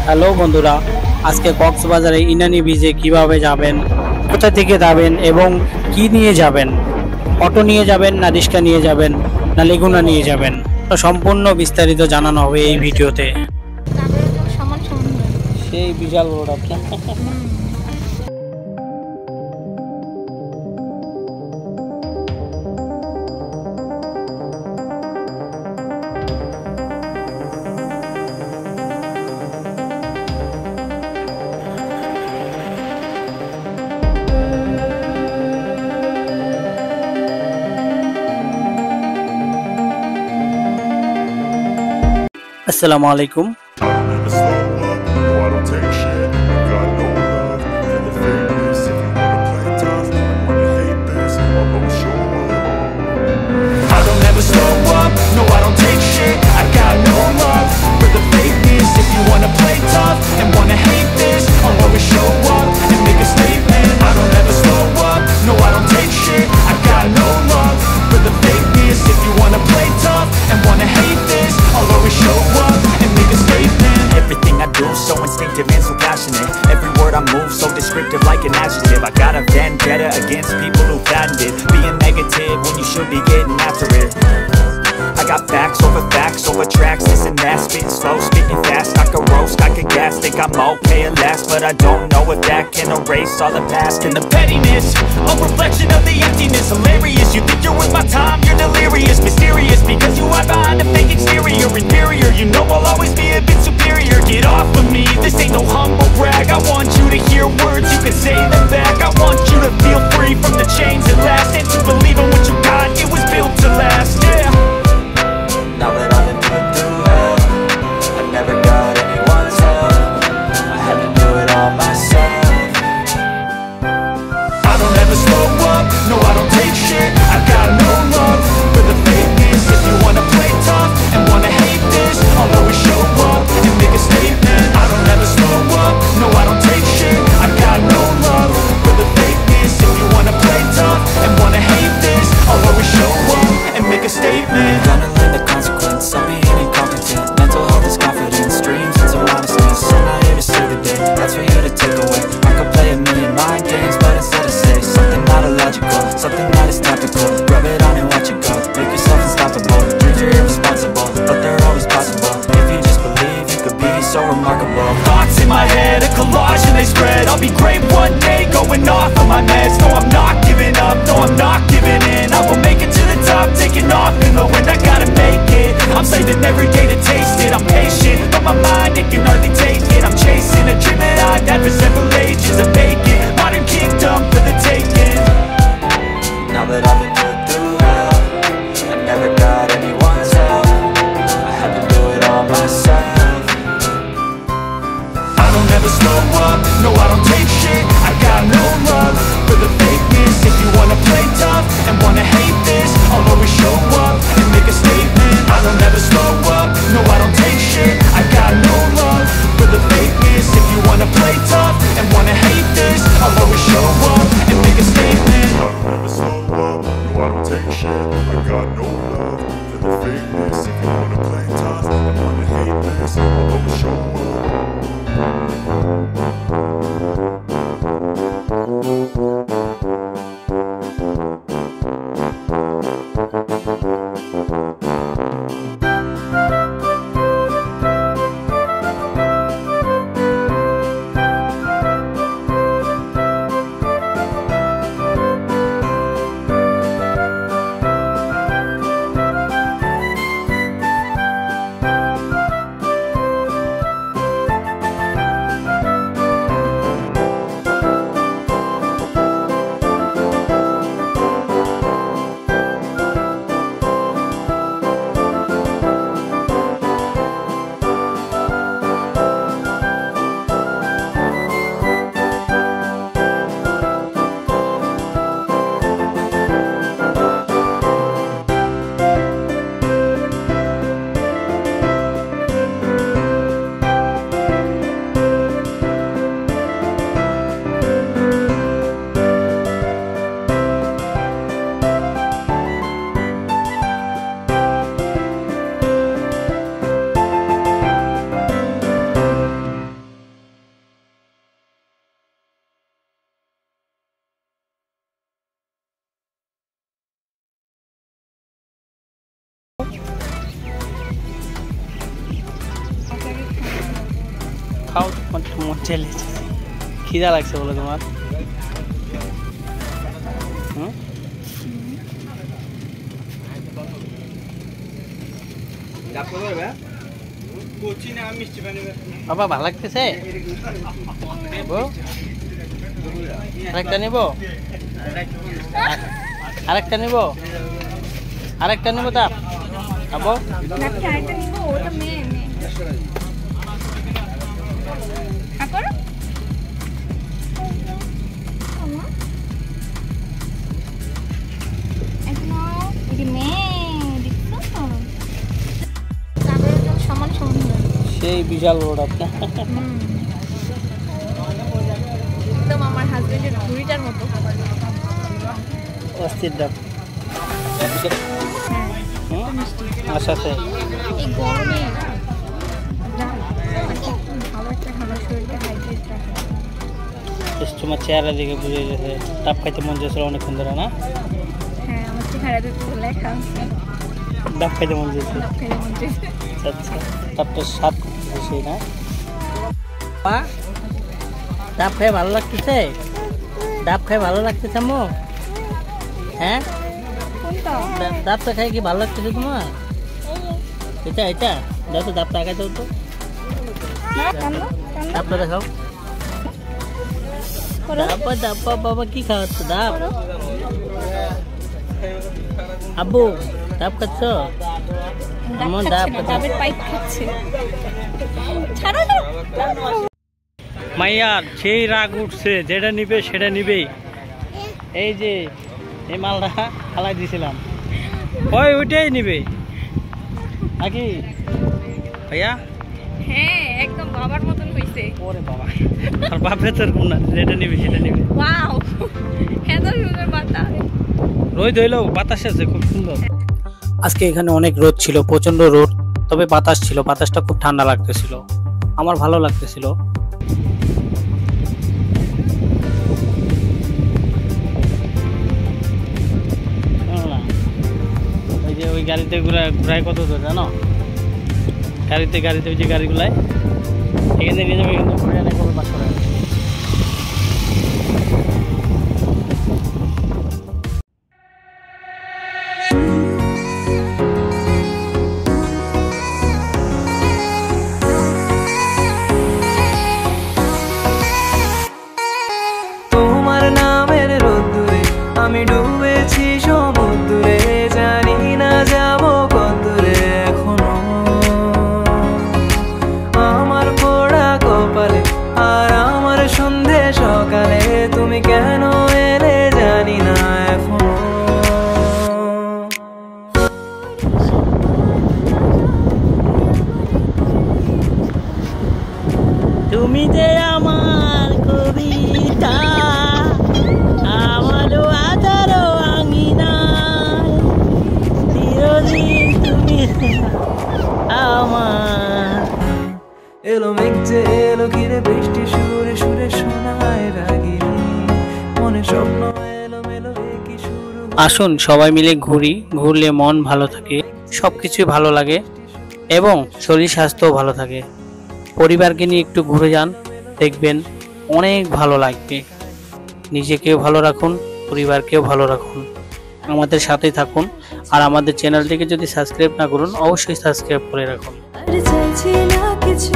Hello বন্ধুরা, আজকে কক্সবাজারে ইনানি বিচে কিভাবে যাবেন, কোথা থেকে যাবেন এবং কি নিয়ে যাবেন, অটো নিয়ে যাবেন না রিক্সা নিয়ে যাবেন না লেগুনা নিয়ে যাবেন, তো সম্পূর্ণ বিস্তারিত জানানো হবে এই ভিডিওতে। সেই বিশাল রোড আপনার। আসসালামু আলাইকুম। So instinctive and so passionate. Every word I move so descriptive like an adjective. I got a vendetta against people who patented being negative when you should be getting after it. I got facts over tracks, this and that. Spitting slow, spitting fast, I could roast, I could gas. Think I'm okay at last, but I don't know if that can erase all the past. And the pettiness, a reflection of the emptiness. Hilarious, you think you're worth my time, you're delirious. Mysterious, because you hide behind a fake exterior. Inferior, you know I'll always be a bit superior. Get off of me, this ain't no humble brag. I want you to hear words, you can say them back. I want you to feel free from the chains at last, and to believe in what you got, it was built to last, yeah. Now that I've been put through hell, I never got anyone's help. I had to do it all myself. I don't ever slow up, no I don't take shit. I got no love for the fakeness. If you wanna play tough and wanna hate this, I'll always show up and make a statement. I don't ever slow up, no I don't take shit. I got no love for the fakeness. If you wanna play tough and wanna hate this, I'll always show up and make a statement. Gonna learn the consequence of being incompetent. Mental health is confidence, dreams into honestness. I'm not here to save the day, that's for you to take away. I could play a million mind games, but instead I say something not illogical, something that is topical. Rub it on and watch it go, make yourself unstoppable. Dreams are irresponsible, but they're always possible. If you just believe, you could be so remarkable. Thoughts in my head, a collage and they spread. I'll be great one day, going off on my meds. No, I'm not giving up, no, I'm not giving in. I will make it to the top, taking off in the wind. I gotta make it, I'm saving every day to taste it. I'm patient, but my mind, it can hardly take it. I'm chasing a dream that I've had for several ages. A vacant, modern kingdom for the taking. Now that I've been put through hell, I never got anyone's help. I had to do it all myself. I don't ever slow up, no I don't take shit. I got no love for the fakeness. If you wanna play tough and wanna hate this, I'll always show up and make a statement. I don't ever slow up, no I don't take shit. I got no love খাও, তোমার তো মন চাইছে। খিদা লাগছে বলে তোমার? বাবা ভালো লাগতেছে? আরেকটা নিব, আরেকটা নিব, আরেকটা নিব। তা খাবো সেই বিশাল রোড আপনার। একদম আমার হাজবেন্ডের ঘুড়িটার মতো অস্থির ডাব। আচ্ছা আচ্ছা, এই গরমে ভালো একটা খাবার শরীরকে হাইড্রেট রাখে। তোমার চেহারা দেখে বুঝে গেছে ডাব খাইতে মন চাইছিল অনেকক্ষণ ধরে না? হ্যাঁ, আমার চেহারাতে তো লেখা আছে ডাব খাইতে মন চাইছে। ডাব খেতে মন চাইছে। আচ্ছা, ডাবটার স্বাদ বেশি না? ডাব খাই ভালো লাগতেছে? ডাব খাই ভালো লাগতেছে আম্মু? হ্যাঁ, ডাবটা খাই কি ভালো লাগতেছে তোমার? এটা এটা দাও তো, ডাবটা আগে দাও তো, ডাবটা দেখাও। ডাব্বা ডাব্বা বাবা কি খাওয়াচ্ছ? ডাব? আব্বু ডাব খাচ্ছ? এমন ডাব ডাবের পাইপ খাচ্ছে। মাইয়ার সেই রাগ উঠছে, যেটা নিবে সেটা নিবেই। এই যে এই মালটা ফালাই দিয়েছিলাম, ওই ওইটাই নিবে নাকি ভাইয়া? হ্যাঁ, একদম বাবার মতন হইছে। ওরে বাবা, আর বাপরে তোর কোন না, যেটা নিবে সেটা নিবে। ওয়াও, এত সুন্দর বাতাস। রোদ হইলো, বাতাস আছে খুব সুন্দর। আজকে এখানে অনেক রোদ ছিল, প্রচন্ড রোদ, তবে বাতাস ছিল, বাতাসটা খুব ঠান্ডা লাগতেছিল, আমার ভালো লাগতেছিল। ওই যে ওই গাড়িতে ঘুরায় কত দূর জানো? গাড়িতে ওই যে গাড়িগুলায় এখানে নিয়ে যাবে, কিন্তু ঘুরে আনে কবে পাঁচশো টাকা। তোমার নামের রোদ্দুরে আমি ডুবেছি সমুদ্রে, জানি না যাব কতদূরে এখনো। আমার পোড়া কপালে আর আমার সন্ধে সকালে তুমি কেন এলে জানি না এখনো। তুমি যে আমার কবিতা, আমারও আধারও আঙিনায়, চিরদিন তুমি আমার। এলো মেঘ যে এলো ঘিরে, বৃষ্টি সুরে সুরে শোনায় রাগিনী, মনে স্বপ্ন এলো মেলো কি শুরু। আসুন সবাই মিলে ঘুরি, ঘুরলে মন ভালো থাকে, সবকিছুই ভালো লাগে এবং শরীর স্বাস্থ্যও ভালো থাকে। পরিবারকে নিয়ে একটু ঘুরে যান, দেখবেন অনেক ভালো লাগবে। নিজেকেও ভালো রাখুন, পরিবারকেও ভালো রাখুন, আমাদের সাথেই থাকুন। আর আমাদের চ্যানেলটিকে যদি সাবস্ক্রাইব না করুন, অবশ্যই সাবস্ক্রাইব করে রাখুন। আর চাইছি না কিছু,